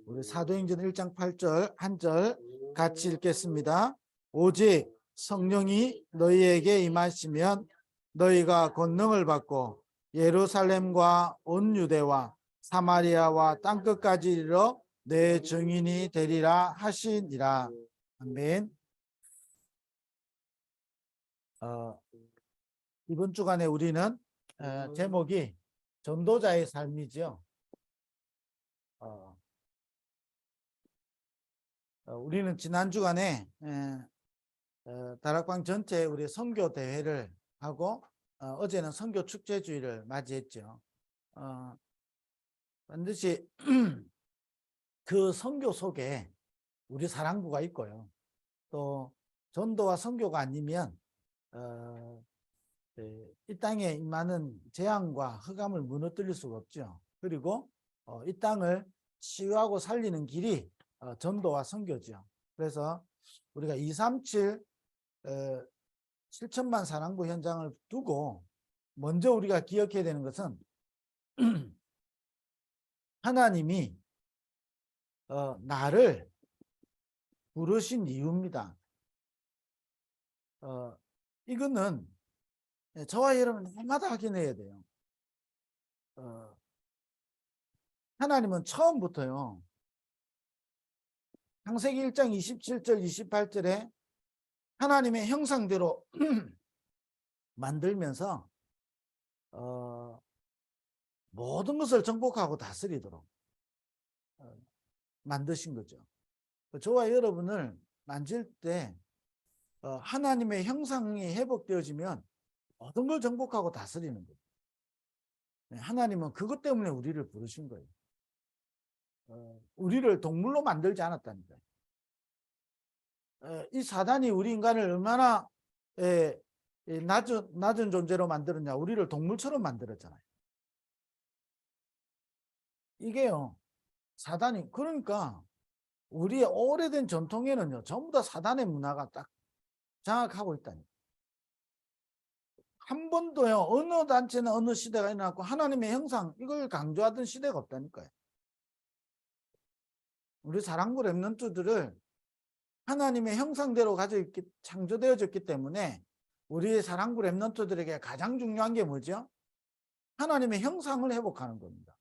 우리 사도행전 1장 8절 한 절 같이 읽겠습니다. 오직 성령이 너희에게 임하시면 너희가 권능을 받고 예루살렘과 온 유대와 사마리아와 땅끝까지 이르러 내 증인이 되리라 하시니라. 아멘. 이번 주간에 우리는 제목이 전도자의 삶이죠. 우리는 지난 주간에 다락방 전체 우리 선교 대회를 하고 어제는 선교 축제주의를 맞이했죠. 반드시 그 선교 속에 우리 사랑부가 있고요. 또 전도와 선교가 아니면 이 땅에 임하는 재앙과 흑암을 무너뜨릴 수가 없죠. 그리고 이 땅을 치유하고 살리는 길이 전도와 선교죠. 그래서 우리가 237 7천만 사랑부 현장을 두고 먼저 우리가 기억해야 되는 것은 하나님이 나를 부르신 이유입니다. 이거는 저와 여러분 해마다 확인해야 돼요. 하나님은 처음부터요. 창세기 1장 27절 28절에 하나님의 형상대로 만들면서 모든 것을 정복하고 다스리도록 만드신 거죠. 저와 여러분을 만질 때 하나님의 형상이 회복되어지면 모든 걸 정복하고 다스리는 거예요. 하나님은 그것 때문에 우리를 부르신 거예요. 우리를 동물로 만들지 않았다니까요. 이 사단이 우리 인간을 얼마나 낮은 존재로 만들었냐. 우리를 동물처럼 만들었잖아요. 이게요, 사단이, 그러니까 우리의 오래된 전통에는요, 전부 다 사단의 문화가 딱 장악하고 있다니까요. 한 번도요, 어느 단체나 어느 시대가 일어났고 하나님의 형상 이걸 강조하던 시대가 없다니까요. 우리 사랑부 렘넌트들을 하나님의 형상대로 창조되어졌기 때문에 우리 사랑부 렘넌트들에게 가장 중요한 게 뭐죠? 하나님의 형상을 회복하는 겁니다.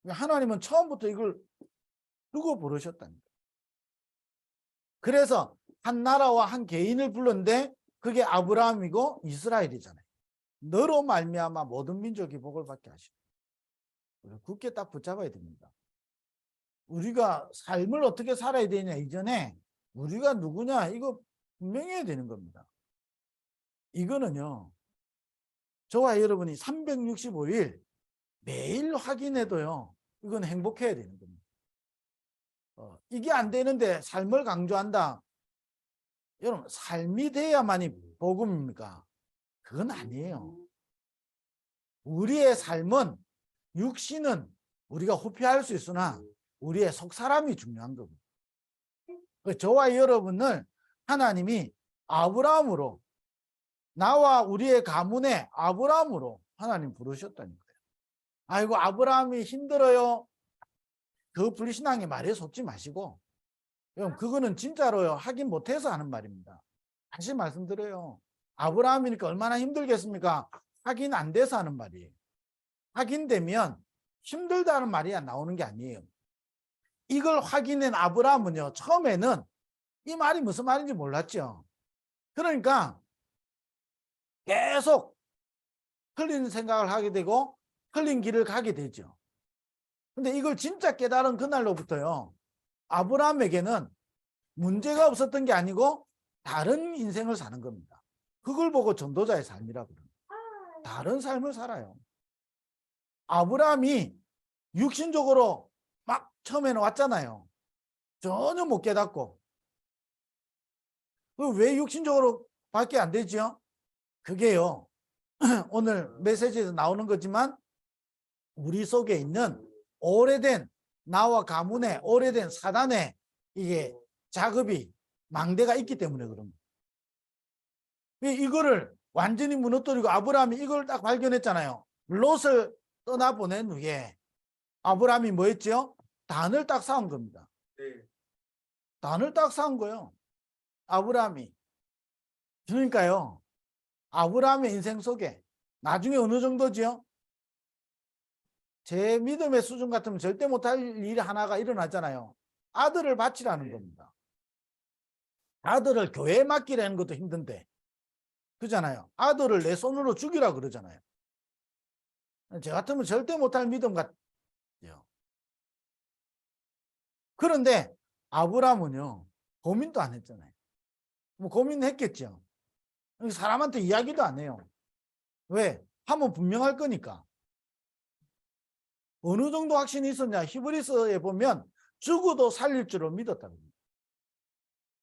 하나님은 처음부터 이걸 두고 부르셨다니까. 그래서 한 나라와 한 개인을 불렀는데 그게 아브라함이고 이스라엘이잖아요. 너로 말미암아 모든 민족이 복을 받게 하시고. 굳게 딱 붙잡아야 됩니다. 우리가 삶을 어떻게 살아야 되냐 이전에 우리가 누구냐 이거 분명히 해야 되는 겁니다. 이거는요, 저와 여러분이 365일 매일 확인해도요, 이건 행복해야 되는 겁니다. 이게 안 되는데 삶을 강조한다. 여러분, 삶이 돼야만이 복음입니까? 그건 아니에요. 우리의 삶은, 육신은 우리가 후피할 수 있으나 우리의 속사람이 중요한 겁니다. 저와 여러분을 하나님이 아브라함으로, 나와 우리의 가문의 아브라함으로 하나님 부르셨다니까요. 아이고 아브라함이 힘들어요. 그 불신앙의 말에 속지 마시고, 여러분 그거는 진짜로요 하긴 못해서 하는 말입니다. 다시 말씀드려요. 아브라함이니까 얼마나 힘들겠습니까? 하긴 안 돼서 하는 말이에요. 하긴 되면 힘들다는 말이 나오는 게 아니에요. 이걸 확인한 아브라함은요, 처음에는 이 말이 무슨 말인지 몰랐죠. 그러니까 계속 틀린 생각을 하게 되고 틀린 길을 가게 되죠. 근데 이걸 진짜 깨달은 그날로부터요, 아브라함에게는 문제가 없었던 게 아니고 다른 인생을 사는 겁니다. 그걸 보고 전도자의 삶이라고 그럽니다. 다른 삶을 살아요. 아브라함이 육신적으로 막 처음에는 왔잖아요. 전혀 못 깨닫고. 왜 육신적으로 밖에 안 되죠? 그게요, 오늘 메시지에서 나오는 거지만 우리 속에 있는 오래된 나와 가문의 오래된 사단의 이게 작업이 망대가 있기 때문에 그런 거예요. 이거를 완전히 무너뜨리고 아브라함이 이걸 딱 발견했잖아요. 롯을 떠나보낸 후에 아브라함이 뭐 했죠? 단을 딱 쌓은 겁니다. 네. 단을 딱 쌓은 거예요. 아브라함이. 그러니까요. 아브라함의 인생 속에 나중에 어느 정도지요? 제 믿음의 수준 같으면 절대 못할 일 하나가 일어났잖아요. 아들을 바치라는 겁니다. 아들을 교회에 맡기라는 것도 힘든데. 그잖아요. 아들을 내 손으로 죽이라 그러잖아요. 저 같으면 절대 못할 믿음 같아요. 그런데 아브라함은요, 고민도 안 했잖아요. 뭐 고민했겠죠. 사람한테 이야기도 안 해요. 왜? 하면 분명할 거니까. 어느 정도 확신이 있었냐? 히브리서에 보면 죽어도 살릴 줄을 믿었다는 겁니다.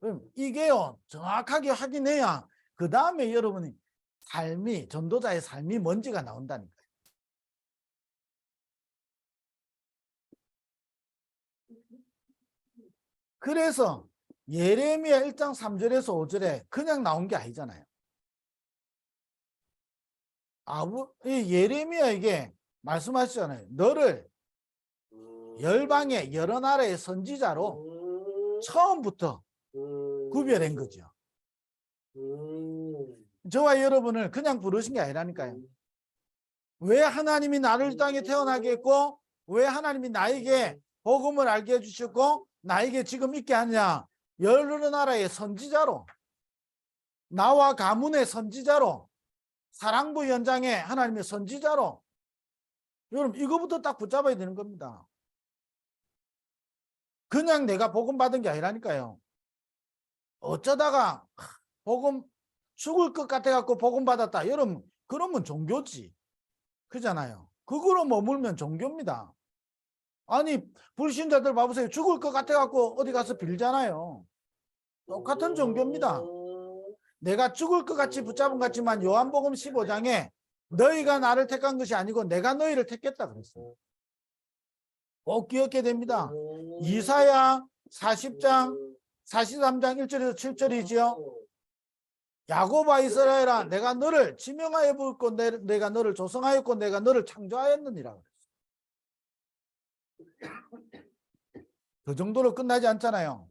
그럼 이게요, 정확하게 확인해야 그 다음에 여러분이 삶이, 전도자의 삶이 뭔지가 나온다니까요. 그래서 예레미야 1장 3절에서 5절에 그냥 나온 게 아니잖아요. 예레미야에게 말씀하시잖아요. 너를 열방의 여러 나라의 선지자로 처음부터 구별한 거죠. 저와 여러분을 그냥 부르신 게 아니라니까요. 왜 하나님이 나를 이 땅에 태어나게 했고, 왜 하나님이 나에게 복음을 알게 해주셨고, 나에게 지금 있게 하느냐? 여러 나라의 선지자로, 나와 가문의 선지자로, 사랑부 현장의 하나님의 선지자로. 여러분, 이거부터 딱 붙잡아야 되는 겁니다. 그냥 내가 복음 받은 게 아니라니까요. 어쩌다가 복음 죽을 것 같아갖고 복음 받았다. 여러분, 그러면 종교지. 그잖아요. 그거로 머물면 종교입니다. 아니, 불신자들 봐보세요. 죽을 것 같아갖고 어디 가서 빌잖아요. 똑같은 종교입니다. 내가 죽을 것 같이 붙잡은 것 같지만 요한복음 15장에 너희가 나를 택한 것이 아니고 내가 너희를 택했다 그랬어요. 꼭 기억해야 됩니다. 이사야 40장 43장 1절에서 7절이지요. 야곱아 이스라엘아 내가 너를 지명하여 부었고 내가 너를 조성하였고 내가 너를 창조하였느니라 그랬어요. 그 정도로 끝나지 않잖아요.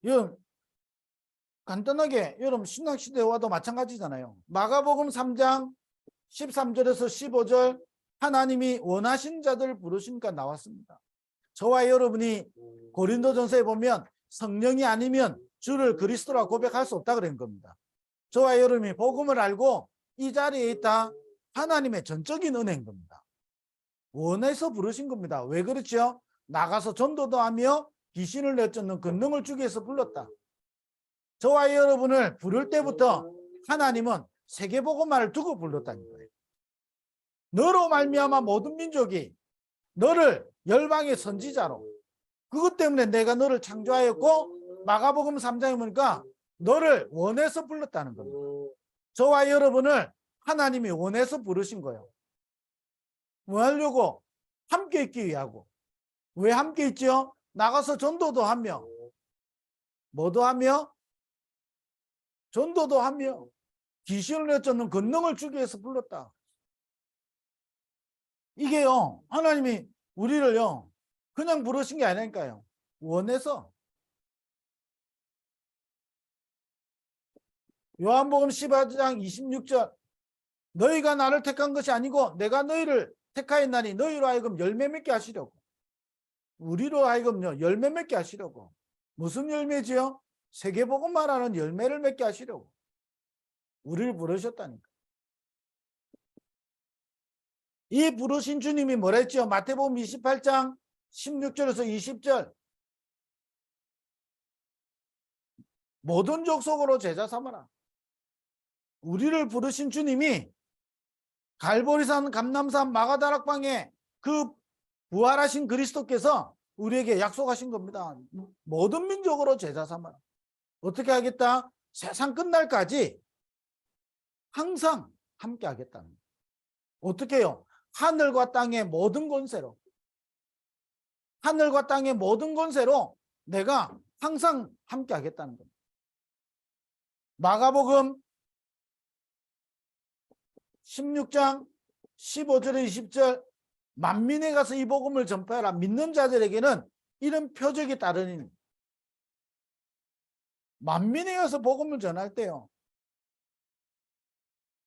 여러분 간단하게 여러분 신학시대와도 마찬가지잖아요. 마가복음 3장 13절에서 15절 하나님이 원하신 자들 부르시니까 나왔습니다. 저와 여러분이 고린도전서에 보면 성령이 아니면 주를 그리스도라 고백할 수 없다 그런 겁니다. 저와 여러분이 복음을 알고 이 자리에 있다 하나님의 전적인 은혜인 겁니다. 원해서 부르신 겁니다. 왜 그렇죠? 나가서 전도도 하며 귀신을 내쫓는 권능을 주기 위해서 불렀다. 저와 여러분을 부를 때부터 하나님은 세계복음화를 두고 불렀다는 거예요. 너로 말미암아 모든 민족이 너를 열방의 선지자로, 그것 때문에 내가 너를 창조하였고 마가복음 3장에 보니까 너를 원해서 불렀다는 겁니다. 저와 여러분을 하나님이 원해서 부르신 거예요. 뭐 하려고? 함께 있기 위하고. 왜 함께 있지요? 나가서 전도도 하며 뭐도 하며 전도도 하며 귀신을 내쫓는 권능을 주기 위해서 불렀다. 이게요, 하나님이 우리를요 그냥 부르신 게 아니니까요. 원해서. 요한복음 15장 26절 너희가 나를 택한 것이 아니고 내가 너희를 택하였나니 너희로 하여금 열매 맺게 하시려고. 우리로 하여금요 열매 맺게 하시려고. 무슨 열매지요? 세계복음화라는 열매를 맺게 하시려고 우리를 부르셨다니까. 이 부르신 주님이 뭐라 했죠? 마태복음 28장 16절에서 20절 모든 족속으로 제자 삼아라. 우리를 부르신 주님이 갈보리산 감람산 마가다락방에 그 부활하신 그리스도께서 우리에게 약속하신 겁니다. 모든 민족으로 제자 삼아라. 어떻게 하겠다? 세상 끝날까지 항상 함께 하겠다는 거예요. 어떻게 해요? 하늘과 땅의 모든 권세로, 하늘과 땅의 모든 권세로 내가 항상 함께 하겠다는 겁니다. 마가복음 16장 15절에 20절 만민에 가서 이 복음을 전파하라. 믿는 자들에게는 이런 표적이 따르니. 만민에 가서 복음을 전할 때요.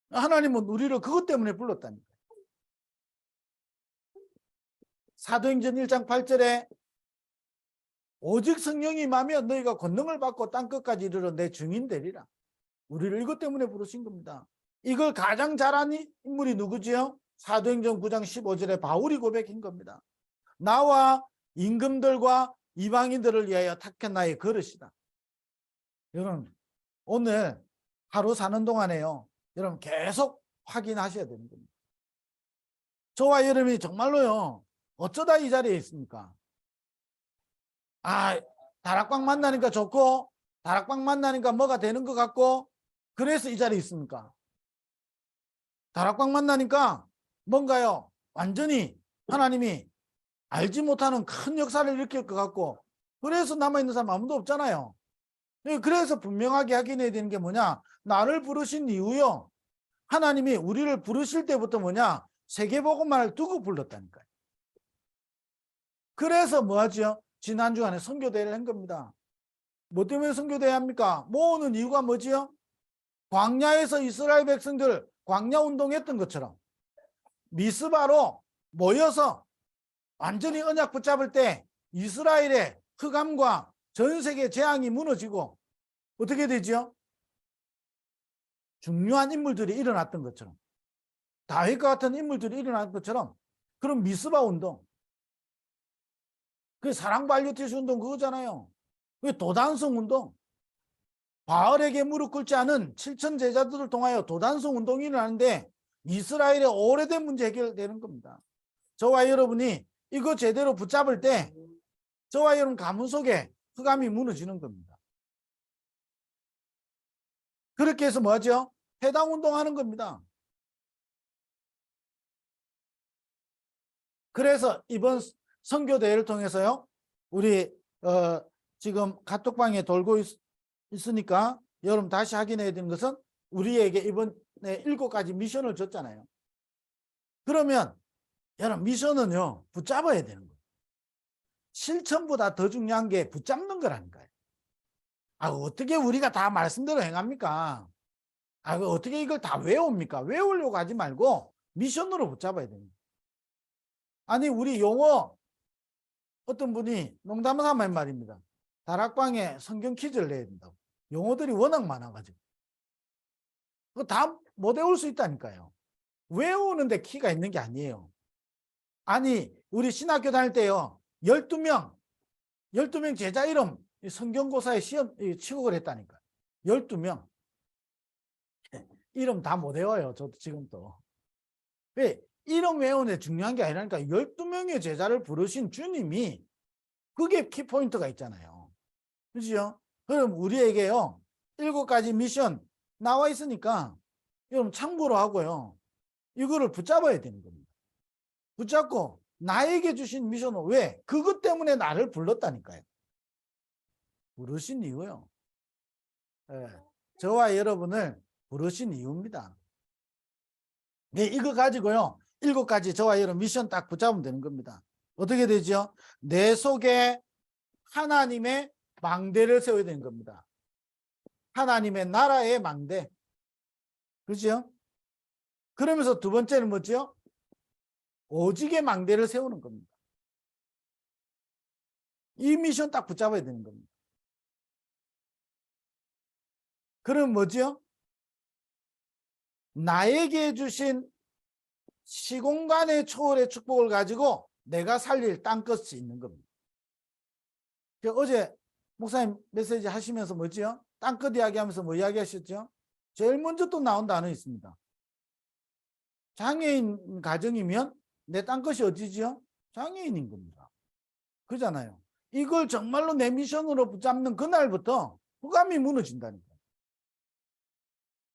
하나님은 우리를 그것 때문에 불렀다니까. 사도행전 1장 8절에 오직 성령이 임하면 너희가 권능을 받고 땅끝까지 이르러 내 증인 되리라. 우리를 이것 때문에 부르신 겁니다. 이걸 가장 잘한 인물이 누구지요? 사도행전 9장 15절에 바울이 고백한 겁니다. 나와 임금들과 이방인들을 위하여 택한 나의 그릇이다. 여러분 오늘 하루 사는 동안에요. 여러분 계속 확인하셔야 되는 겁니다. 저와 여러분이 정말로요. 어쩌다 이 자리에 있습니까? 다락방 만나니까 좋고 다락방 만나니까 뭐가 되는 것 같고 그래서 이 자리에 있습니까? 다락방 만나니까 뭔가요? 완전히 하나님이 알지 못하는 큰 역사를 일으킬 것 같고 그래서 남아있는 사람 아무도 없잖아요. 그래서 분명하게 확인해야 되는 게 뭐냐? 나를 부르신 이유요. 하나님이 우리를 부르실 때부터 뭐냐? 세계복음만을 두고 불렀다니까요. 그래서 뭐하죠? 지난 주간에 선교대회를 한 겁니다. 뭐 때문에 선교대회 합니까? 모으는 이유가 뭐지요? 광야에서 이스라엘 백성들 광야 운동했던 것처럼 미스바로 모여서 완전히 언약 붙잡을 때 이스라엘의 흑암과 전 세계 재앙이 무너지고 어떻게 되죠? 중요한 인물들이 일어났던 것처럼 다윗과 같은 인물들이 일어난 것처럼 그런 미스바 운동 그 사랑 발리티스 운동 그거잖아요. 그 도단성 운동 바알에게 무릎 꿇지 않은 7천 제자들을 통하여 도단성 운동이 일어나는데 이스라엘의 오래된 문제 해결되는 겁니다. 저와 여러분이 이거 제대로 붙잡을 때 저와 여러분 가문 속에 흑암이 무너지는 겁니다. 그렇게 해서 뭐하죠? 해당 운동하는 겁니다. 그래서 이번 선교대회를 통해서요. 우리 지금 카톡방에 돌고 있으니까 여러분 다시 확인해야 되는 것은 우리에게 이번에 7가지 미션을 줬잖아요. 그러면 여러분 미션은요. 붙잡아야 되는 거예요. 실천보다 더 중요한 게 붙잡는 거라니까요. 어떻게 우리가 다 말씀대로 행합니까? 어떻게 이걸 다 외웁니까? 외우려고 하지 말고 미션으로 붙잡아야 됩니다. 아니 우리 용어 어떤 분이 농담을 삼아 말입니다. 다락방에 성경 퀴즈를 내야 된다고. 용어들이 워낙 많아가지고 그거 다 못 외울 수 있다니까요. 외우는데 키가 있는 게 아니에요. 아니 우리 신학교 다닐 때요 12명 제자 이름 성경고사에 시험 취급을 했다니까요. 12명 이름 다 못 외워요. 저도 지금 또. 왜? 이름 외우는 게 중요한 게 아니라니까 12명의 제자를 부르신 주님이 그게 키포인트가 있잖아요. 그죠? 그럼 우리에게요 7가지 미션 나와 있으니까 여러분 참고로 하고요 이거를 붙잡아야 되는 겁니다. 붙잡고 나에게 주신 미션은 왜? 그것 때문에 나를 불렀다니까요. 부르신 이유요. 저와 여러분을 부르신 이유입니다. 네, 이거 가지고요 7가지 저와 여러분 미션 딱 붙잡으면 되는 겁니다. 어떻게 되죠? 내 속에 하나님의 망대를 세워야 되는 겁니다. 하나님의 나라의 망대. 그렇죠? 그러면서 두 번째는 뭐죠? 오직의 망대를 세우는 겁니다. 이 미션 딱 붙잡아야 되는 겁니다. 그럼 뭐죠? 나에게 주신 시공간의 초월의 축복을 가지고 내가 살릴 땅끝이 있는 겁니다. 어제 목사님 메시지 하시면서 뭐지요? 땅끝 이야기하면서 뭐 이야기하셨죠? 제일 먼저 또 나온 단어 있습니다. 장애인 가정이면 내 땅끝이 어디지요? 장애인인 겁니다. 그잖아요. 이걸 정말로 내 미션으로 붙잡는 그날부터 흑암이 무너진다니까.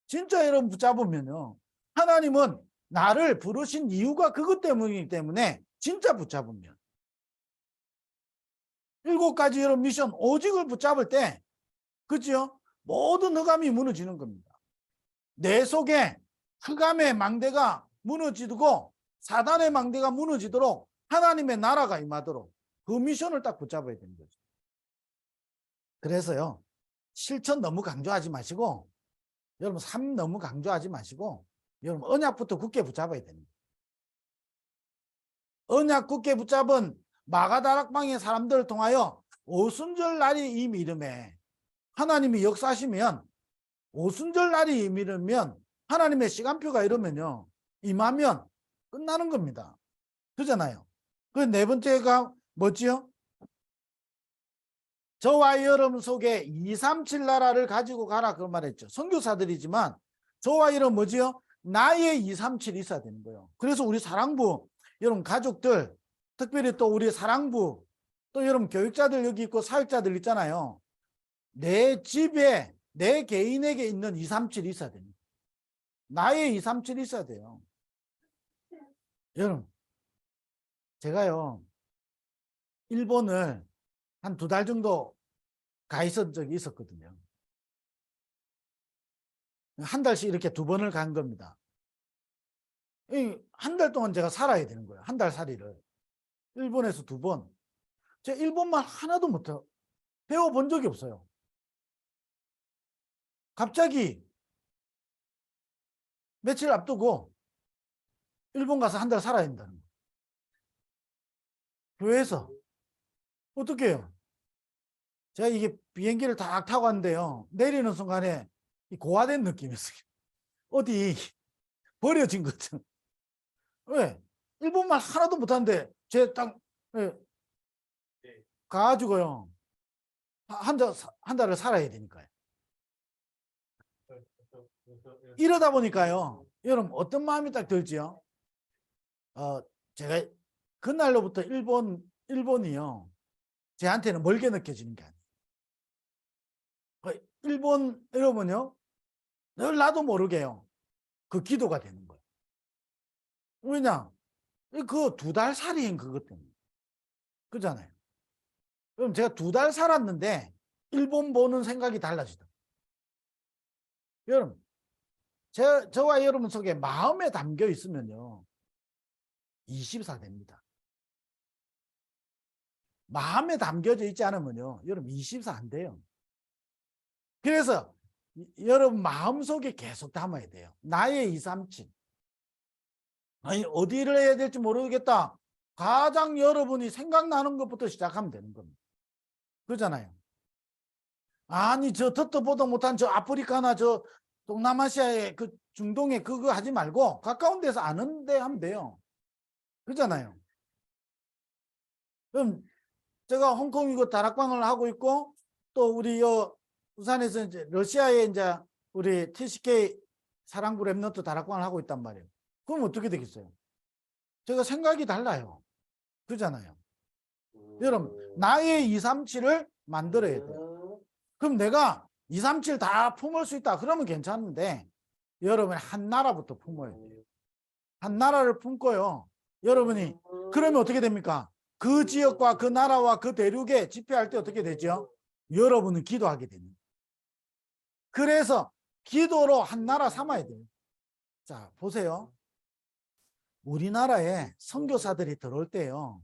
진짜 여러분 붙잡으면요. 하나님은 나를 부르신 이유가 그것 때문이기 때문에 진짜 붙잡으면 7가지 여러분 미션 오직을 붙잡을 때 그죠? 모든 흑암이 무너지는 겁니다. 내 속에 흑암의 망대가 무너지고 사단의 망대가 무너지도록 하나님의 나라가 임하도록 그 미션을 딱 붙잡아야 되는 거죠. 그래서요, 실천 너무 강조하지 마시고, 여러분 삶 너무 강조하지 마시고, 여러분 언약부터 굳게 붙잡아야 됩니다. 언약 굳게 붙잡은 마가다락방의 사람들을 통하여 오순절 날이 이미 이름에 하나님이 역사하시면, 오순절 날이 이미 이르면 하나님의 시간표가 이러면요, 임하면 끝나는 겁니다. 그잖아요. 그 네 번째가 뭐지요? 저와 여러분 속에 237 나라를 가지고 가라 그 말했죠. 선교사들이지만 저와 여러분 뭐지요? 나의 237이 있어야 되는 거예요. 그래서 우리 사랑부 여러분 가족들, 특별히 또 우리 사랑부, 또 여러분 교육자들 여기 있고 사역자들 있잖아요. 내 집에 내 개인에게 있는 237이 있어야 됩니다. 나의 237이 있어야 돼요. 여러분 제가요 일본을 한 2달 정도 가 있었던 적이 있었거든요. 한 달씩 이렇게 2번을 간 겁니다. 한 달 동안 제가 살아야 되는 거예요. 한 달 살이를. 일본에서 2번. 제가 일본말 하나도 못해요. 배워본 적이 없어요. 갑자기 며칠 앞두고 일본 가서 한 달 살아야 된다는 거예요. 교회에서. 어떻게 해요? 제가 이게 비행기를 딱 타고 왔는데요. 내리는 순간에 고화된 느낌이었어요. 어디 버려진 것처럼. 왜? 일본말 하나도 못하는데 제 딱 가가지고요. 한 달을 살아야 되니까요. 이러다 보니까요. 여러분 어떤 마음이 딱 들지요? 제가 그날로부터 일본이요. 제한테는 멀게 느껴지는 게 아니에요. 일본 여러분요. 늘 나도 모르게요. 그 기도가 되는 거예요. 왜냐? 그 2달 살이인 그것 때문에. 그잖아요. 그럼 제가 2달 살았는데 일본 보는 생각이 달라지다. 여러분, 저와 여러분 속에 마음에 담겨 있으면요. 24 됩니다. 마음에 담겨져 있지 않으면요. 여러분 24 안 돼요. 그래서 여러분 마음속에 계속 담아야 돼요. 나의 237. 아니 어디를 해야 될지 모르겠다. 가장 여러분이 생각나는 것부터 시작하면 되는 겁니다. 그렇잖아요. 아니 저 듣도 보도 못한 저 아프리카나 저 동남아시아의 그 중동에 그거 하지 말고 가까운 데서 아는 데 하면 돼요. 그렇잖아요. 그럼 제가 홍콩이고 다락방을 하고 있고 또 우리 부산에서 이제 러시아에 이제 우리 TCK 사랑부 랩너트 다락방을 하고 있단 말이에요. 그럼 어떻게 되겠어요? 제가 생각이 달라요. 그렇잖아요. 여러분 나의 237을 만들어야 돼요. 그럼 내가 237 다 품을 수 있다 그러면 괜찮은데 여러분이 한 나라부터 품어야 돼요. 한 나라를 품고요. 여러분이 그러면 어떻게 됩니까? 그 지역과 그 나라와 그 대륙에 집회할 때 어떻게 되죠? 여러분은 기도하게 됩니다. 그래서 기도로 한 나라 삼아야 돼요. 자, 보세요. 우리나라에 선교사들이 들어올 때요.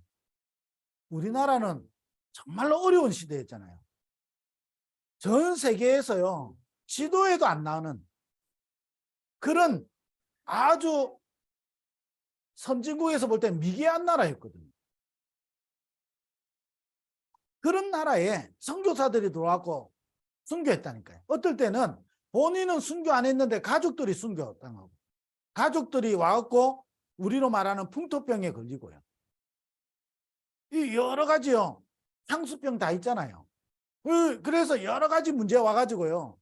우리나라는 정말로 어려운 시대였잖아요. 전 세계에서요. 지도에도 안 나오는 그런 아주 선진국에서 볼 때 미개한 나라였거든요. 그런 나라에 선교사들이 들어왔고 순교했다니까요. 어떨 때는 본인은 순교 안 했는데 가족들이 순교당하고 가족들이 와갖고 우리로 말하는 풍토병에 걸리고요. 이 여러 가지요. 향수병 다 있잖아요. 그래서 여러 가지 문제 와가지고요.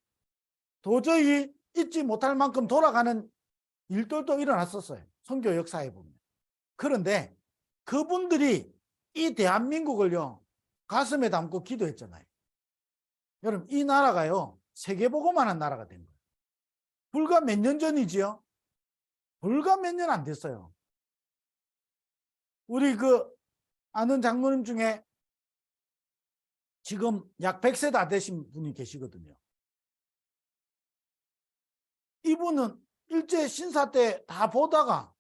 도저히 잊지 못할 만큼 돌아가는 일들도 일어났었어요. 선교 역사에 보면. 그런데 그분들이 이 대한민국을요. 가슴에 담고 기도했잖아요. 여러분 이 나라가요. 세계보고만한 나라가 된 거예요. 불과 몇 년 전이지요. 불과 몇 년 안 됐어요. 우리 아는 장모님 중에 지금 약 100세 다 되신 분이 계시거든요. 이분은 일제 신사 때 다 보다가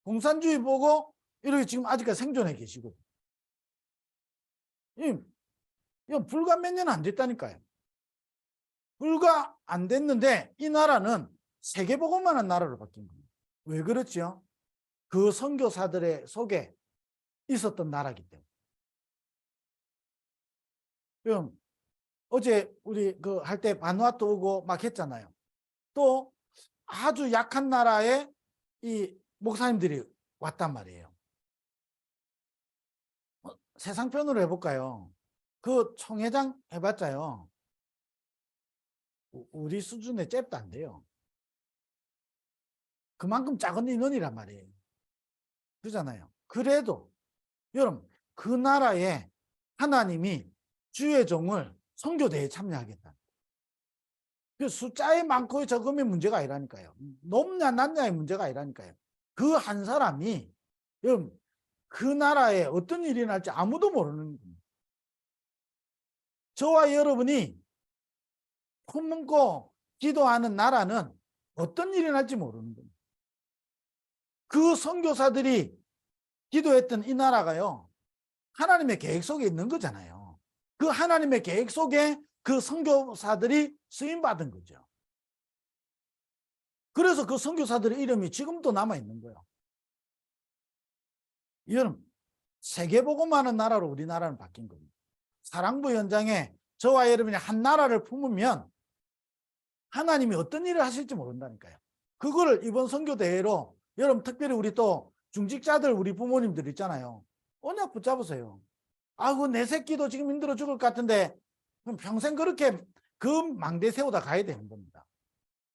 공산주의 보고 이렇게 지금 아직까지 생존해 계시고. 이거 불과 몇 년 안 됐다니까요. 불과 안 됐는데 이 나라는 세계보고만한 나라로 바뀐 겁니다. 왜 그렇죠? 그 선교사들의 속에 있었던 나라이기 때문에. 그럼 어제 우리 그 할 때 바누아투 오고 막 했잖아요. 또 아주 약한 나라에 이 목사님들이 왔단 말이에요. 세상편으로 해볼까요? 그 총회장 해봤자요. 우리 수준의 잽도 안 돼요. 그만큼 작은 인원이란 말이에요. 그러잖아요. 그래도 여러분 그 나라에 하나님이 주의 종을 선교대회에 참여하겠다. 그 숫자에 많고 적음의 문제가 아니라니까요. 높냐 낮냐의 문제가 아니라니까요. 그 한 사람이 여러분 그 나라에 어떤 일이 날지 아무도 모르는 겁니다. 저와 여러분이 품고 기도하는 나라는 어떤 일이 날지 모르는 겁니다. 그 선교사들이 기도했던 이 나라가요. 하나님의 계획 속에 있는 거잖아요. 그 하나님의 계획 속에 그 선교사들이 쓰임받은 거죠. 그래서 그 선교사들의 이름이 지금도 남아있는 거예요. 여러분, 세계보고만한 나라로 우리나라는 바뀐 겁니다. 사랑부 현장에 저와 여러분이 한 나라를 품으면 하나님이 어떤 일을 하실지 모른다니까요. 그거를 이번 선교대회로 여러분 특별히 우리 또 중직자들 우리 부모님들 있잖아요. 언약 붙잡으세요. 아이고 내 새끼도 지금 힘들어 죽을 것 같은데 그럼 평생 그렇게 그 망대 세우다 가야 되는 겁니다.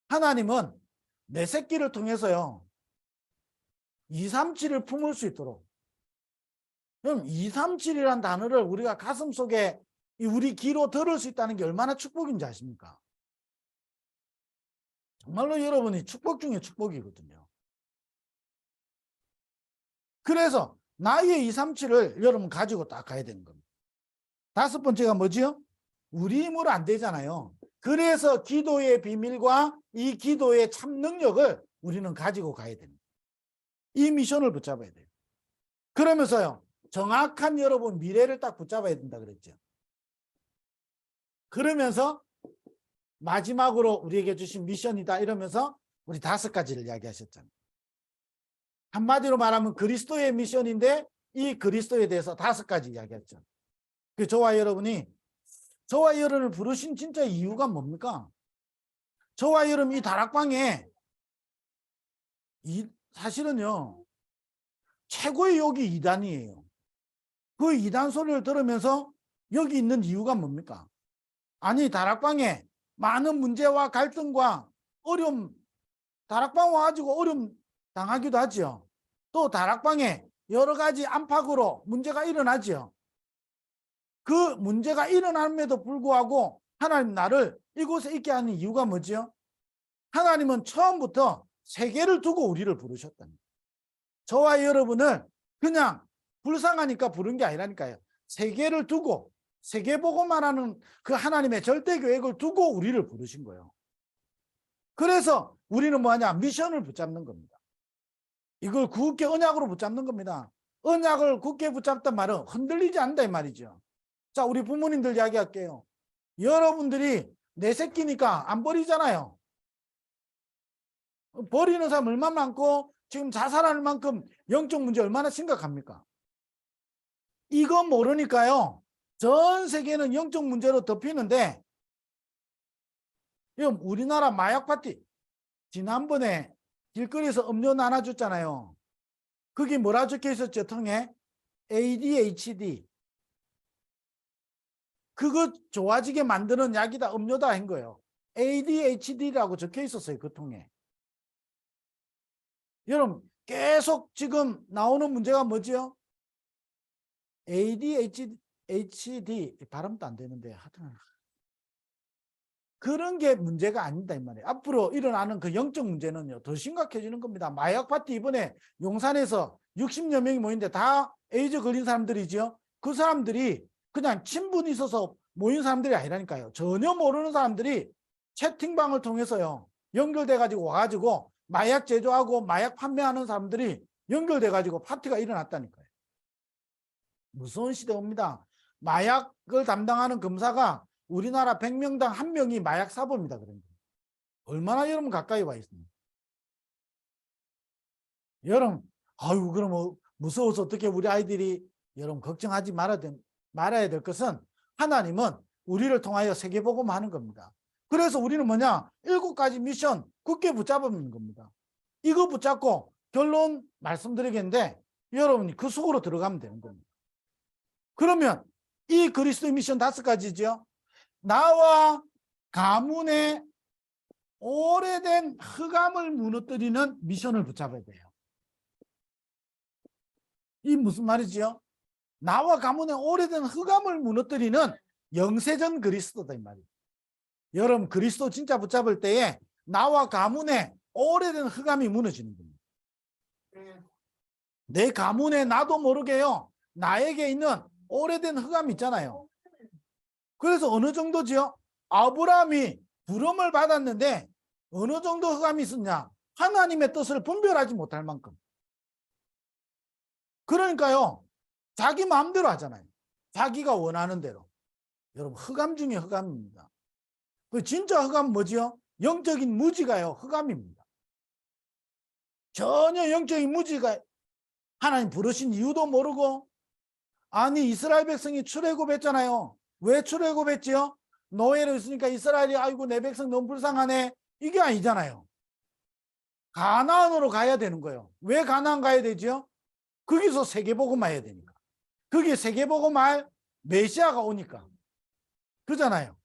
하나님은 내 새끼를 통해서요 237을 품을 수 있도록. 그럼 237이라는 단어를 우리가 가슴속에 우리 귀로 들을 수 있다는 게 얼마나 축복인지 아십니까? 정말로 여러분이 축복 중에 축복이거든요. 그래서 나의 237을 여러분 가지고 딱 가야 되는 겁니다. 다섯 번째가 뭐지요? 우리 힘으로 안 되잖아요. 그래서 기도의 비밀과 이 기도의 참 능력을 우리는 가지고 가야 됩니다. 이 미션을 붙잡아야 돼요. 그러면서요. 정확한 여러분 미래를 딱 붙잡아야 된다 그랬죠. 그러면서 마지막으로 우리에게 주신 미션이다 이러면서 우리 5가지를 이야기하셨잖아요. 한마디로 말하면 그리스도의 미션인데 이 그리스도에 대해서 5가지 이야기했죠. 그 저와 여러분이 저와 여러분을 부르신 진짜 이유가 뭡니까? 저와 여러분 이 다락방에 사실은요 최고의 욕이 이단이에요. 그 이단 소리를 들으면서 여기 있는 이유가 뭡니까? 아니 다락방에 많은 문제와 갈등과 어려움, 다락방 와가지고 어려움 당하기도 하죠. 또 다락방에 여러 가지 안팎으로 문제가 일어나죠. 그 문제가 일어남에도 불구하고 하나님 나를 이곳에 있게 하는 이유가 뭐죠? 하나님은 처음부터 세계를 두고 우리를 부르셨답니다. 저와 여러분을 그냥 불쌍하니까 부른 게 아니라니까요. 세계를 두고 세계보고만 하는 그 하나님의 절대 계획을 두고 우리를 부르신 거예요. 그래서 우리는 뭐하냐? 미션을 붙잡는 겁니다. 이걸 굳게 언약으로 붙잡는 겁니다. 언약을 굳게 붙잡단 말은 흔들리지 않는다 이 말이죠. 자, 우리 부모님들 이야기할게요. 여러분들이 내 새끼니까 안 버리잖아요. 버리는 사람 얼마나 많고 지금 자살하는 만큼 영적 문제 얼마나 심각합니까? 이거 모르니까요. 전 세계는 영적 문제로 덮이는데 우리나라 마약 파티 지난번에 길거리에서 음료 나눠줬잖아요. 거기 뭐라 적혀 있었죠? 통에 ADHD 그거 좋아지게 만드는 약이다 음료다 한 거예요. ADHD라고 적혀 있었어요. 그 통에. 여러분 계속 지금 나오는 문제가 뭐지요? ADHD 발음도 안 되는데 하여튼 그런 게 문제가 아니다 이 말이에요. 앞으로 일어나는 그 영적 문제는요 더 심각해지는 겁니다. 마약 파티 이번에 용산에서 60여 명이 모인데 다 에이즈 걸린 사람들이죠. 그 사람들이 그냥 친분이 있어서 모인 사람들이 아니라니까요. 전혀 모르는 사람들이 채팅방을 통해서요 연결돼 가지고 와가지고 마약 제조하고 마약 판매하는 사람들이 연결돼 가지고 파티가 일어났다니까요. 무서운 시대입니다. 마약을 담당하는 검사가 우리나라 100명당 1명이 마약 사범이다 그런 거예요. 얼마나 여러분 가까이 와 있습니까? 여러분, 아유, 그럼 무서워서 어떻게 우리 아이들이, 여러분 걱정하지 말아야 될 것은 하나님은 우리를 통하여 세계복음 하는 겁니다. 그래서 우리는 뭐냐? 7가지 미션 굳게 붙잡는 겁니다. 이거 붙잡고 결론 말씀드리겠는데 여러분이 그 속으로 들어가면 되는 겁니다. 그러면 이 그리스도의 미션 5가지죠. 나와 가문의 오래된 흑암을 무너뜨리는 미션을 붙잡아야 돼요. 이 무슨 말이지요? 나와 가문의 오래된 흑암을 무너뜨리는 영세전 그리스도다 이 말이에요. 여러분 그리스도 진짜 붙잡을 때에 나와 가문의 오래된 흑암이 무너지는 겁니다. 내 가문에 나도 모르게요. 나에게 있는 오래된 흑암이 있잖아요. 그래서 어느 정도지요? 아브라함이 부름을 받았는데 어느 정도 흑암이 있었냐? 하나님의 뜻을 분별하지 못할 만큼. 그러니까요. 자기 마음대로 하잖아요. 자기가 원하는 대로. 여러분 흑암 중에 흑암입니다. 그 진짜 흑암은 뭐지요? 영적인 무지가요. 흑암입니다. 전혀 영적인 무지가 하나님 부르신 이유도 모르고 아니 이스라엘 백성이 출애굽했잖아요. 왜 출애굽했지요? 노예로 있으니까 이스라엘이 아이고 내 백성 너무 불쌍하네. 이게 아니잖아요. 가나안으로 가야 되는 거예요. 왜 가나안 가야 되죠? 거기서 세계복음 해야 되니까. 그게 세계복음 할 메시아가 오니까. 그잖아요.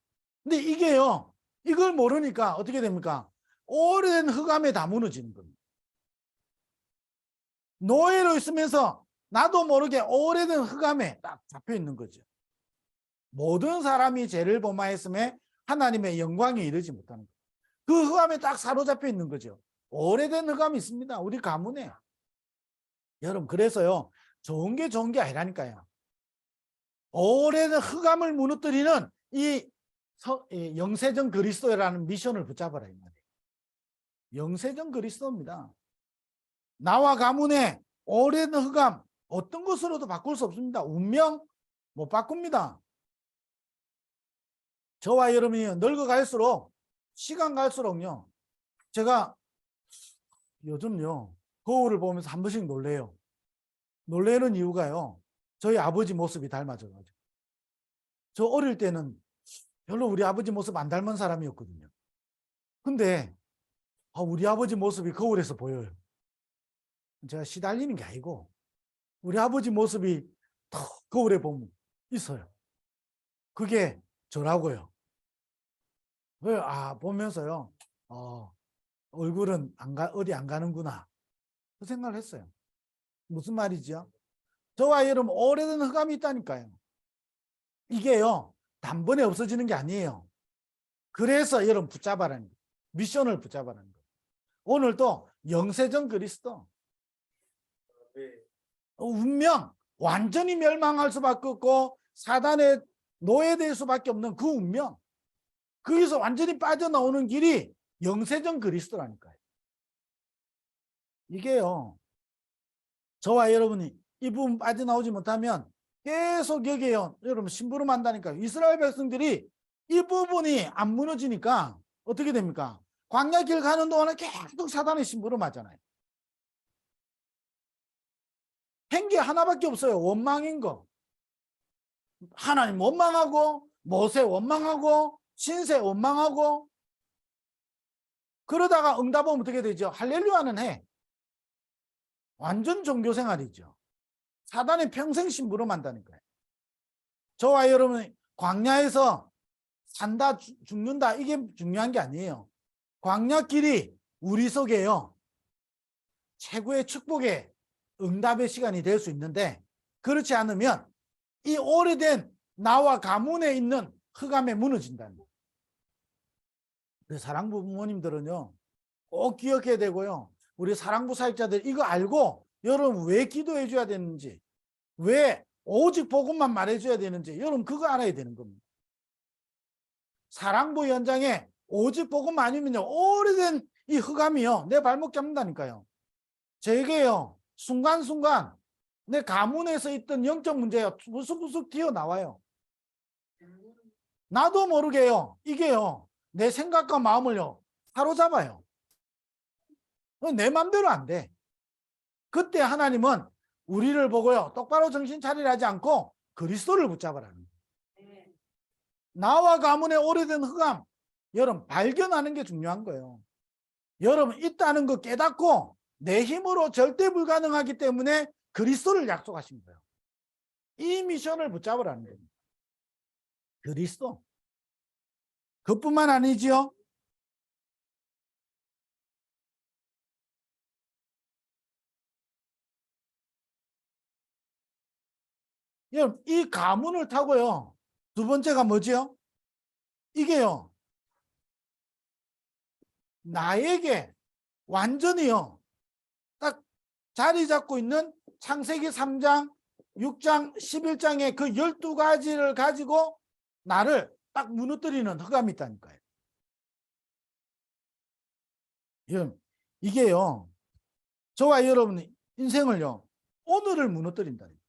근데 이게요. 이걸 모르니까 어떻게 됩니까? 오래된 흑암에 다 무너지는 겁니다. 노예로 있으면서 나도 모르게 오래된 흑암에 딱 잡혀 있는 거죠. 모든 사람이 죄를 범하였음에 하나님의 영광에 이르지 못하는 거예요. 그 흑암에 딱 사로잡혀 있는 거죠. 오래된 흑암이 있습니다. 우리 가문에. 여러분 그래서요. 좋은 게 아니라니까요. 오래된 흑암을 무너뜨리는 이 영세전 그리스도라는 미션을 붙잡아라 이 말이에요. 영세전 그리스도입니다. 나와 가문의 오래된 흑암 어떤 것으로도 바꿀 수 없습니다. 운명 못 바꿉니다. 저와 여러분이 늙어갈수록 시간 갈수록요. 제가 요즘요. 거울을 보면서 한 번씩 놀래요. 놀래는 이유가요. 저희 아버지 모습이 닮아져가지고. 저 어릴 때는 별로 우리 아버지 모습 안 닮은 사람이었거든요. 근데 우리 아버지 모습이 거울에서 보여요. 제가 시달리는 게 아니고 우리 아버지 모습이 턱 거울에 보면 있어요. 그게 저라고요. 보면서요. 얼굴은 어디 안 가는구나. 그 생각을 했어요. 무슨 말이죠? 저와 여러분 오래된 흑암이 있다니까요. 이게요. 단번에 없어지는 게 아니에요. 그래서 여러분 붙잡아라는 거예요. 미션을 붙잡아라는 거예요. 오늘도 영세전 그리스도. 운명. 완전히 멸망할 수밖에 없고 사단의 노예될 수밖에 없는 그 운명. 거기서 완전히 빠져나오는 길이 영세전 그리스도라니까요. 이게요. 저와 여러분이 이 부분 빠져나오지 못하면 계속 여기에요. 여러분 심부름 한다니까요. 이스라엘 백성들이 이 부분이 안 무너지니까 어떻게 됩니까? 광야길 가는 동안에 계속 사단의 심부름 하잖아요. 한 게 하나밖에 없어요. 원망인 거. 하나님 원망하고 모세 원망하고 신세 원망하고 그러다가 응답하면 어떻게 되죠? 할렐루야는 해. 완전 종교생활이죠. 사단이 평생 심부름한다는 거예요. 저와 여러분이 광야에서 산다 죽는다 이게 중요한 게 아니에요. 광야길이 우리 속에요. 최고의 축복의 응답의 시간이 될 수 있는데 그렇지 않으면 이 오래된 나와 가문에 있는 흑암에 무너진다는 거예요. 사랑부 부모님들은요. 꼭 기억해야 되고요. 우리 사랑부 사역자들 이거 알고 여러분 왜 기도해 줘야 되는지 왜 오직 복음만 말해 줘야 되는지 여러분 그거 알아야 되는 겁니다. 사랑부 현장에 오직 복음 아니면요 오래된 이 흑암이요 내 발목 잡는다니까요. 제게요 순간순간 내 가문에서 있던 영적 문제가 부스부스 튀어나와요. 나도 모르게요. 이게요. 내 생각과 마음을요. 사로잡아요. 내 맘대로 안 돼. 그때 하나님은 우리를 보고요. 똑바로 정신 차리라 하지 않고 그리스도를 붙잡으라는 거예요. 나와 가문의 오래된 흑암, 여러분 발견하는 게 중요한 거예요. 여러분 있다는 거 깨닫고 내 힘으로 절대 불가능하기 때문에 그리스도를 약속하신 거예요. 이 미션을 붙잡으라는 겁니다. 그리스도. 그뿐만 아니지요. 여러분 이 가문을 타고요. 두 번째가 뭐지요? 이게요. 나에게 완전히요. 딱 자리 잡고 있는 창세기 3장, 6장, 11장의 그 12가지를 가지고 나를 딱 무너뜨리는 흑암이 있다니까요. 이게요. 저와 여러분 인생을요. 오늘을 무너뜨린다니까요.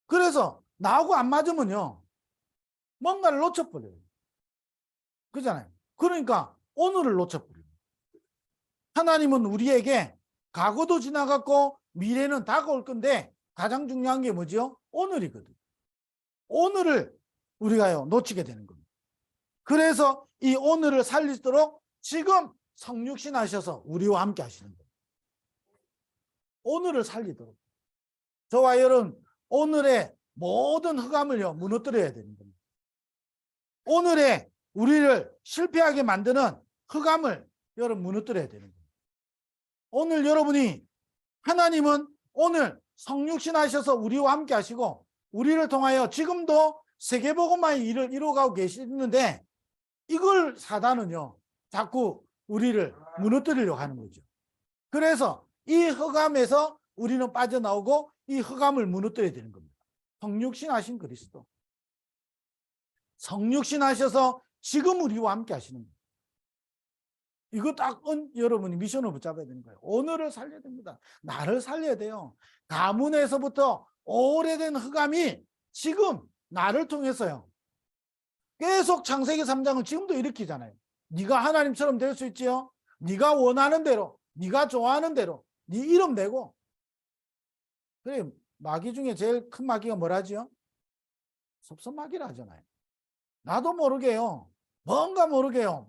그래서 나하고 안 맞으면요. 뭔가를 놓쳐버려요. 그잖아요. 그러니까 오늘을 놓쳐버려요. 하나님은 우리에게 과거도 지나갔고 미래는 다가올 건데 가장 중요한 게 뭐죠? 오늘이거든. 오늘을 우리가요 놓치게 되는 겁니다. 그래서 이 오늘을 살리도록 지금 성육신 하셔서 우리와 함께 하시는 거예요. 오늘을 살리도록. 저와 여러분 오늘의 모든 흑암을요 무너뜨려야 되는 겁니다. 오늘의 우리를 실패하게 만드는 흑암을 여러분 무너뜨려야 되는 거예요. 오늘 여러분이 하나님은 오늘 성육신 하셔서 우리와 함께 하시고 우리를 통하여 지금도 세계복음화의 일을 이루어가고 계시는데 이걸 사단은요 자꾸 우리를 무너뜨리려고 하는 거죠. 그래서 이 흑암에서 우리는 빠져나오고 이 흑암을 무너뜨려야 되는 겁니다. 성육신 하신 그리스도. 성육신 하셔서 지금 우리와 함께 하시는 거예요. 이거 딱 여러분이 미션을 붙잡아야 되는 거예요. 오늘을 살려야 됩니다. 나를 살려야 돼요. 가문에서부터 오래된 흑암이 지금 나를 통해서요. 계속 창세기 3장을 지금도 일으키잖아요. 네가 하나님처럼 될 수 있지요. 네가 원하는 대로, 네가 좋아하는 대로, 네 이름 내고. 그래 마귀 중에 제일 큰 마귀가 뭐라지요? 섭섭마귀라 하잖아요. 나도 모르게요. 뭔가 모르게요.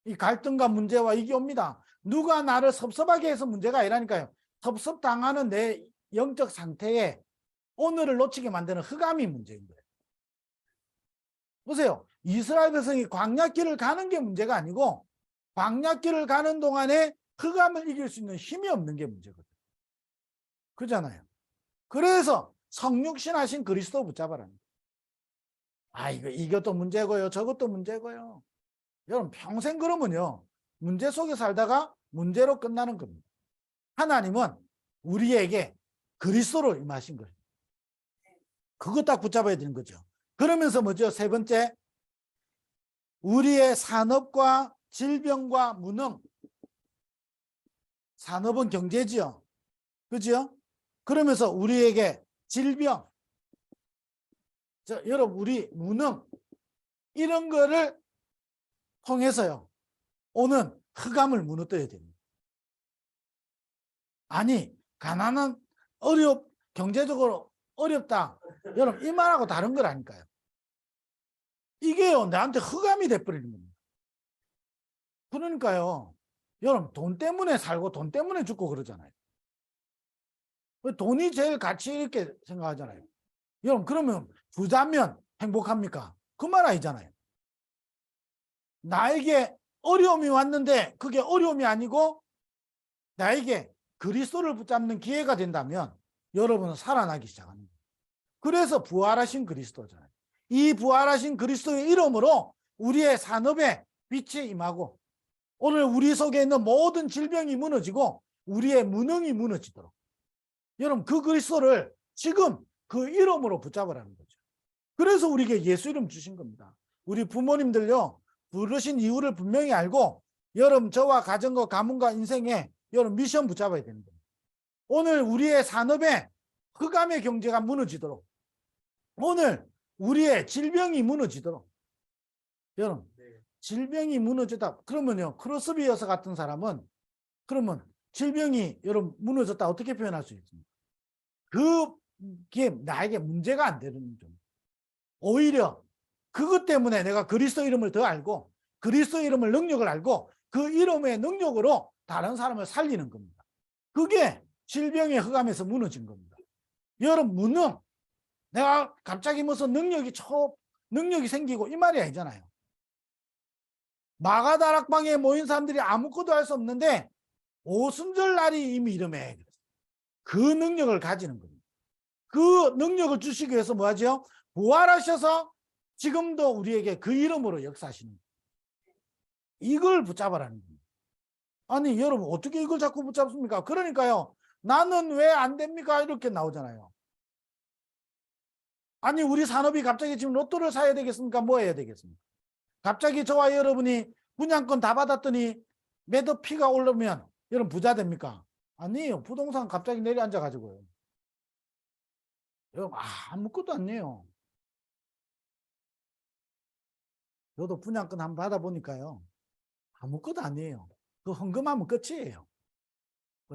이 갈등과 문제와 이게 옵니다. 누가 나를 섭섭하게 해서 문제가 아니라니까요. 섭섭당하는 내 영적 상태에 오늘을 놓치게 만드는 흑암이 문제인 거예요. 보세요. 이스라엘 백성이 광야길을 가는 게 문제가 아니고 광야길을 가는 동안에 흑암을 이길 수 있는 힘이 없는 게 문제거든요. 그렇잖아요. 그래서 성육신 하신 그리스도 붙잡아라. 아, 이것도 문제고요. 저것도 문제고요. 여러분 평생 그러면요. 문제 속에 살다가 문제로 끝나는 겁니다. 하나님은 우리에게 그리스도로 임하신 거예요. 그거 딱 붙잡아야 되는 거죠. 그러면서 뭐죠? 세 번째, 우리의 산업과 질병과 무능. 산업은 경제지요. 그죠? 그러면서 우리에게 질병, 여러분 우리 무능 이런 거를 통해서요. 오는 흑암을 무너뜨려야 됩니다. 아니 가난한 경제적으로 어렵다. 여러분 이 말하고 다른 거라니까요. 이게요 나한테 흑암이 돼버리는 겁니다. 그러니까요. 여러분 돈 때문에 살고 돈 때문에 죽고 그러잖아요. 돈이 제일 가치 있게 생각하잖아요. 여러분 그러면 부자면 행복합니까? 그 말 아니잖아요. 나에게 어려움이 왔는데 그게 어려움이 아니고 나에게 그리스도를 붙잡는 기회가 된다면 여러분은 살아나기 시작합니다. 그래서 부활하신 그리스도잖아요. 이 부활하신 그리스도의 이름으로 우리의 산업에 빛이 임하고 오늘 우리 속에 있는 모든 질병이 무너지고 우리의 무능이 무너지도록 여러분 그 그리스도를 지금 그 이름으로 붙잡으라는 거죠. 그래서 우리에게 예수 이름 주신 겁니다. 우리 부모님들요 부르신 이유를 분명히 알고 여러분 저와 가정과 가문과 인생에 여러분 미션 붙잡아야 되는 거예요. 오늘 우리의 산업에 흑암의 경제가 무너지도록, 오늘 우리의 질병이 무너지도록, 여러분 질병이 무너졌다 그러면요, 크로스비 여사 같은 사람은 그러면 질병이 여러분 무너졌다 어떻게 표현할 수 있습니까? 그게 나에게 문제가 안 되는 점. 오히려 그것 때문에 내가 그리스도 이름을 더 알고 그리스도 이름을 능력을 알고 그 이름의 능력으로 다른 사람을 살리는 겁니다. 그게 질병의 흑암에서 무너진 겁니다. 여러분 무능, 내가 갑자기 무슨 능력이 생기고 이 말이 아니잖아요. 마가다락방에 모인 사람들이 아무것도 할 수 없는데 오순절 날이 이미 이름에 그 능력을 가지는 겁니다. 그 능력을 주시기 위해서 뭐 하죠? 부활하셔서 지금도 우리에게 그 이름으로 역사하시는 거예요. 이걸 붙잡아라는 겁니다. 아니 여러분 어떻게 이걸 자꾸 붙잡습니까? 그러니까요, 나는 왜 안 됩니까? 이렇게 나오잖아요. 아니 우리 산업이 갑자기 지금 로또를 사야 되겠습니까? 뭐 해야 되겠습니까? 갑자기 저와 여러분이 분양권 다 받았더니 매도 피가 오르면 여러분 부자 됩니까? 아니에요. 부동산 갑자기 내려앉아 가지고요. 여러분 아무것도 아니에요. 저도 분양권 한번 받아보니까요, 아무것도 아니에요. 그 헌금하면 끝이에요.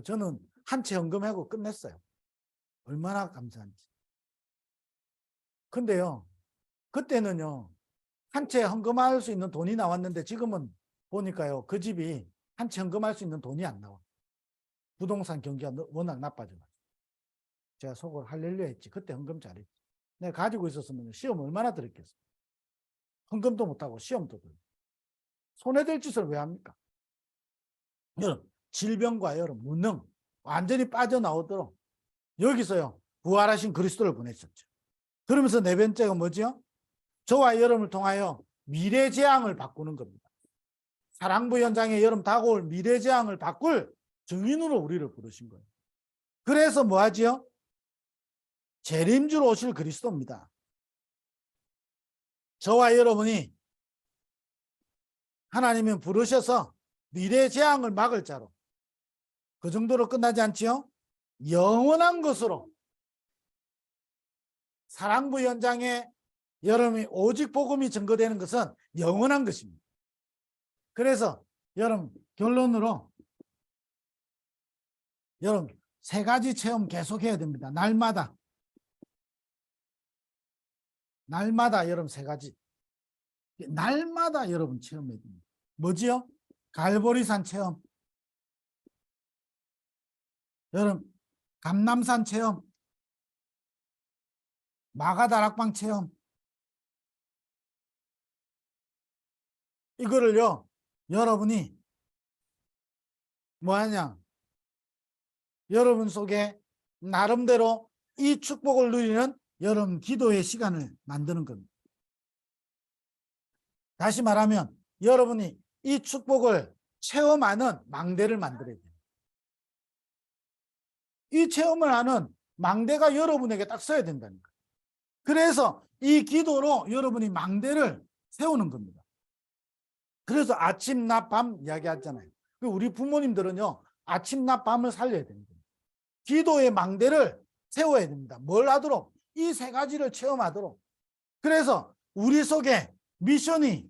저는 한 채 헌금하고 끝냈어요. 얼마나 감사한지. 근데요, 그때는요, 한 채 헌금할 수 있는 돈이 나왔는데 지금은 보니까요, 그 집이 한 채 헌금할 수 있는 돈이 안 나와. 부동산 경기가 워낙 나빠져가지고. 제가 속을 할렐루야 했지. 그때 헌금 잘했지. 내가 가지고 있었으면 시험 얼마나 들었겠어. 헌금도 못하고 시험도 들고. 손해될 짓을 왜 합니까? 여러분, 질병과 여러분, 무능, 완전히 빠져나오도록 여기서요, 부활하신 그리스도를 보냈었죠. 그러면서 네 번째가 뭐죠? 저와 여러분을 통하여 미래재앙을 바꾸는 겁니다. 사랑부 현장에 여러분 다가올 미래재앙을 바꿀 증인으로 우리를 부르신 거예요. 그래서 뭐 하지요? 재림주로 오실 그리스도입니다. 저와 여러분이 하나님은 부르셔서 미래재앙을 막을 자로, 그 정도로 끝나지 않지요? 영원한 것으로 사랑부 현장에 여러분이 오직 복음이 증거되는 것은 영원한 것입니다. 그래서 여러분 결론으로 여러분 세 가지 체험 계속해야 됩니다. 날마다 여러분 세 가지 날마다 여러분 체험해야 됩니다. 뭐지요? 갈보리산 체험, 여러분 감남산 체험, 마가다락방 체험. 이거를요 여러분이 뭐하냐, 여러분 속에 나름대로 이 축복을 누리는 여러분 기도의 시간을 만드는 겁니다. 다시 말하면 여러분이 이 축복을 체험하는 망대를 만들어야 돼요. 이 체험을 하는 망대가 여러분에게 딱 서야 된다니까. 그래서 이 기도로 여러분이 망대를 세우는 겁니다. 그래서 아침, 낮, 밤 이야기하잖아요. 우리 부모님들은요 아침, 낮, 밤을 살려야 됩니다. 기도의 망대를 세워야 됩니다. 뭘 하도록? 이 세 가지를 체험하도록. 그래서 우리 속에 미션이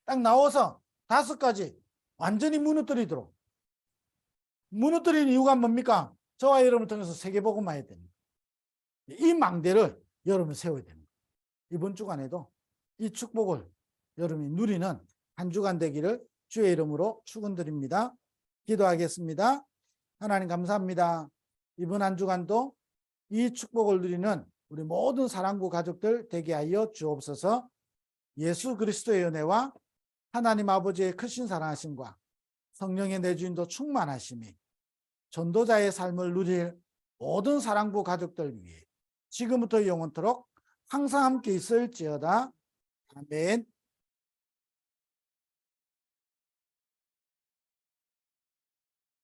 딱 나와서 5가지 완전히 무너뜨리도록. 무너뜨리는 이유가 뭡니까? 저와 여러분을 통해서 세계복음화 해야 됩니다. 이 망대를 여러분이 세워야 됩니다. 이번 주간에도 이 축복을 여러분이 누리는 한 주간 되기를 주의 이름으로 축원드립니다. 기도하겠습니다. 하나님 감사합니다. 이번 한 주간도 이 축복을 누리는 우리 모든 사랑구 가족들 되게 하여 주옵소서. 예수 그리스도의 은혜와 하나님 아버지의 크신 사랑하심과 성령의 내주인도 충만하심이 전도자의 삶을 누릴 모든 사랑부 가족들 위해 지금부터 영원토록 항상 함께 있을지어다. 아멘.